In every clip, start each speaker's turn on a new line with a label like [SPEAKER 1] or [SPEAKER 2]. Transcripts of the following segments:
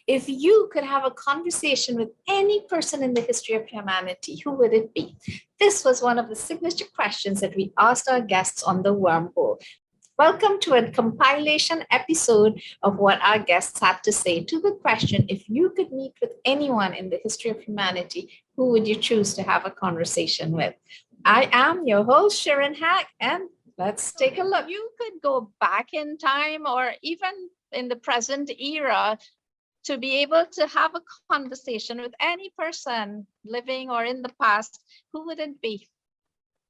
[SPEAKER 1] If you could have a conversation with any person in the history of humanity, who would it be? This was one of the signature questions that we asked our guests on the Wormhole. Welcome to a compilation episode of what our guests had to say to the question, if you could meet with anyone in the history of humanity, who would you choose to have a conversation with? I am your host, Sharon Hack, and let's take a look. You could go back in time or even in the present era to be able to have a conversation with any person living or in the past. Who would it be?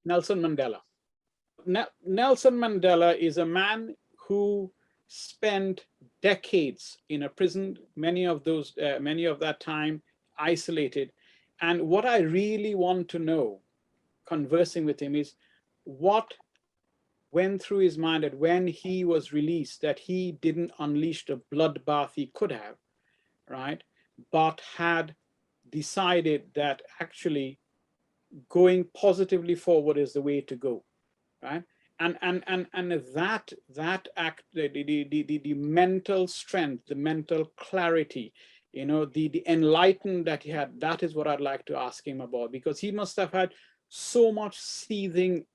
[SPEAKER 2] Nelson Mandela. Nelson Mandela is a man who spent decades in a prison, many of that time isolated. And what I really want to know, conversing with him, is what went through his mind that when he was released, that he didn't unleash the bloodbath he could have, right? But had decided that actually going positively forward is the way to go. Right? And that act, the mental strength, the mental clarity, the enlightenment that he had, that is what I'd like to ask him about, because he must have had so much seething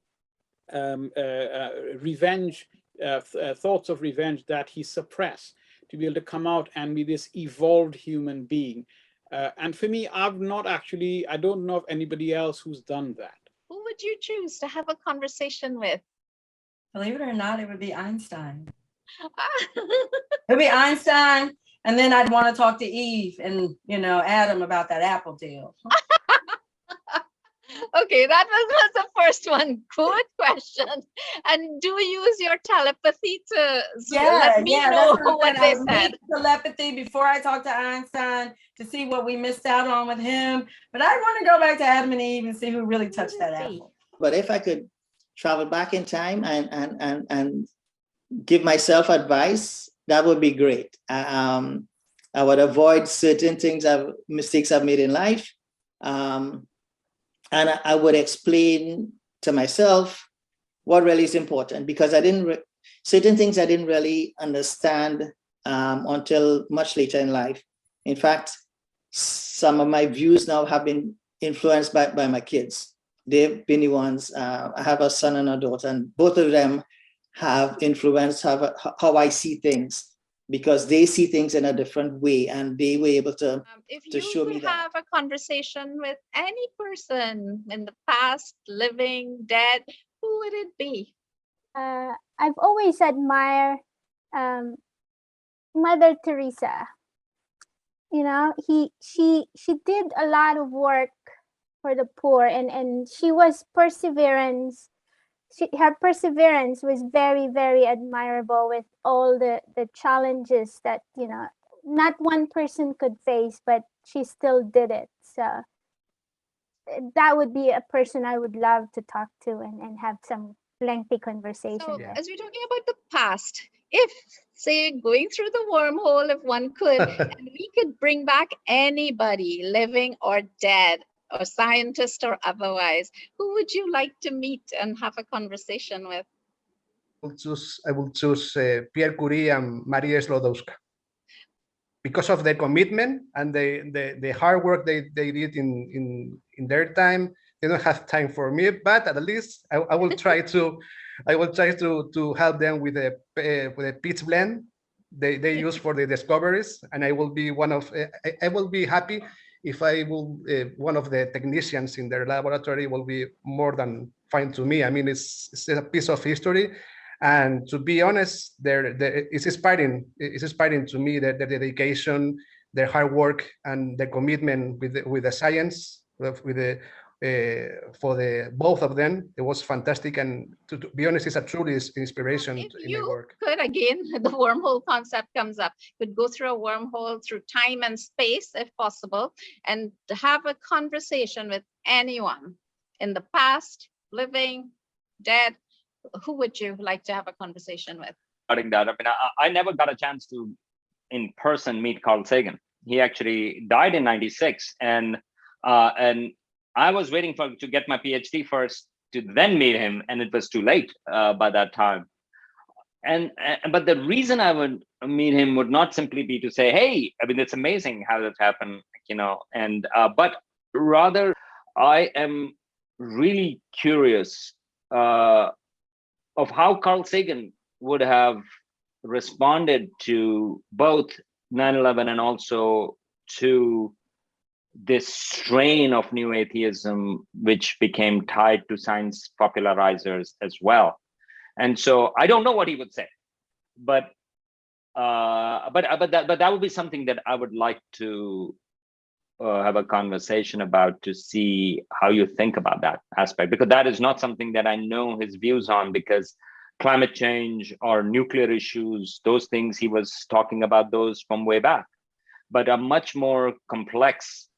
[SPEAKER 2] revenge, thoughts of revenge that he suppressed, to be able to come out and be this evolved human being. And for me, I don't know of anybody else who's done that.
[SPEAKER 1] Who would you choose to have a conversation with?
[SPEAKER 3] Believe it or not, it would be Einstein. It would be Einstein, and then I'd want to talk to Eve and, Adam about that Apple deal.
[SPEAKER 1] Okay, that was the first one. Good question. And do use your telepathy to let me know what they said.
[SPEAKER 3] Telepathy before I talk to Einstein to see what we missed out on with him. But I want to go back to Adam and Eve and see who really touched that apple.
[SPEAKER 4] But if I could travel back in time and give myself advice, that would be great. I would avoid certain mistakes I've made in life. And I would explain to myself what really is important, because certain things I didn't really understand until much later in life. In fact, some of my views now have been influenced by my kids. They've been the ones. I have a son and a daughter, and both of them have influenced how I see things, because they see things in a different way, and they were able to show me that. If you
[SPEAKER 1] could have a conversation with any person in the past, living, dead, who would it be?
[SPEAKER 5] I've always admired Mother Teresa. She did a lot of work for the poor, and she was perseverance. Her perseverance was very, very admirable with all the challenges that, not one person could face, but she still did it. So that would be a person I would love to talk to and have some lengthy conversation.
[SPEAKER 1] So, as we're talking about the past, if, say, going through the wormhole, if one could, and we could bring back anybody, living or dead, or scientist or otherwise, who would you like to meet and have a conversation with?
[SPEAKER 6] I will choose Pierre Curie and Maria Sklodowska, because of their commitment and the hard work they did in their time. They don't have time for me, but at least I will try to help them with a pitch blend they use for the discoveries, and I will be I will be happy if I will, one of the technicians in their laboratory will be more than fine to me. I mean, it's a piece of history, and to be honest, it's inspiring. It's inspiring to me that the dedication, their hard work, and the commitment with the science, for the both of them. It was fantastic, and to be honest, it's a truly inspiration in their work.
[SPEAKER 1] Could, again, the wormhole concept comes up, could go through a wormhole through time and space if possible, and have a conversation with anyone in the past, living, dead. Who would you like to have a conversation with?
[SPEAKER 7] Regarding that, I mean, I never got a chance to in person meet Carl Sagan. He actually died in '96, and I was waiting to get my PhD first to then meet him, and it was too late by that time. But the reason I would meet him would not simply be to say, hey, I mean, it's amazing how this happened, but rather I am really curious of how Carl Sagan would have responded to both 9/11 and also to this strain of new atheism, which became tied to science popularizers as well. And so I don't know what he would say, but that would be something that I would like to have a conversation about, to see how you think about that aspect, because that is not something that I know his views on, because climate change or nuclear issues, those things, he was talking about those from way back, but a much more complex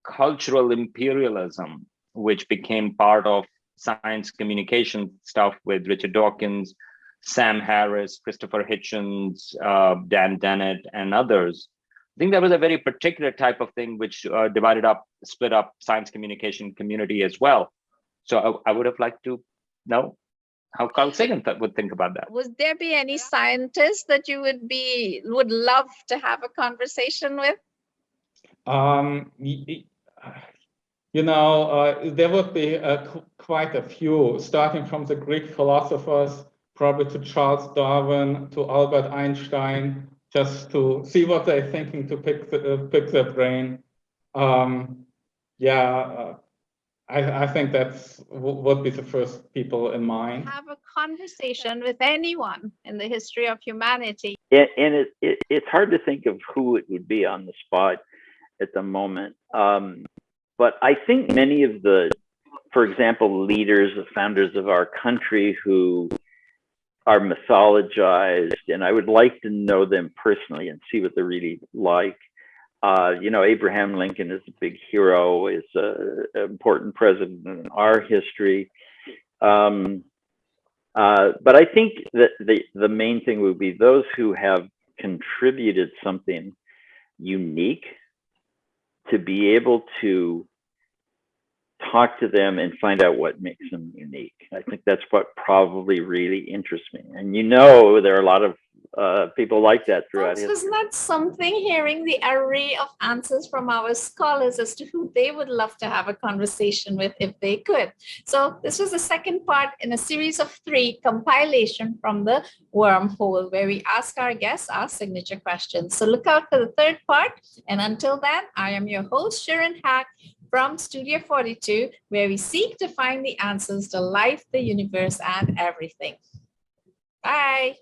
[SPEAKER 7] cultural imperialism, which became part of science communication stuff with Richard Dawkins, Sam Harris, Christopher Hitchens, Dan Dennett, and others. I think that was a very particular type of thing which split up science communication community as well. So I would have liked to know how Carl Sagan would think about that.
[SPEAKER 1] Would there be any scientists that you would love to have a conversation with?
[SPEAKER 8] There would be quite a few, starting from the Greek philosophers, probably to Charles Darwin, to Albert Einstein, just to see what they're thinking, to pick their brain. I think that's would be the first people in mind.
[SPEAKER 1] Have a conversation with anyone in the history of humanity.
[SPEAKER 9] And it's hard to think of who it would be on the spot at the moment. But I think many of the, for example, leaders, the founders of our country who are mythologized, and I would like to know them personally and see what they're really like. Abraham Lincoln is a big hero, is an important president in our history. But I think that the main thing would be those who have contributed something unique, to be able to talk to them and find out what makes them unique. I think that's what probably really interests me. And there are a lot of people like that throughout history.
[SPEAKER 1] Wasn't that something, hearing the array of answers from our scholars as to who they would love to have a conversation with if they could? So this was the second part in a series of 3, compilation from the Wormhole, where we ask our guests our signature questions. So look out for the third part. And until then, I am your host, Sharon Hack, from Studio 42, where we seek to find the answers to life, the universe, and everything. Bye.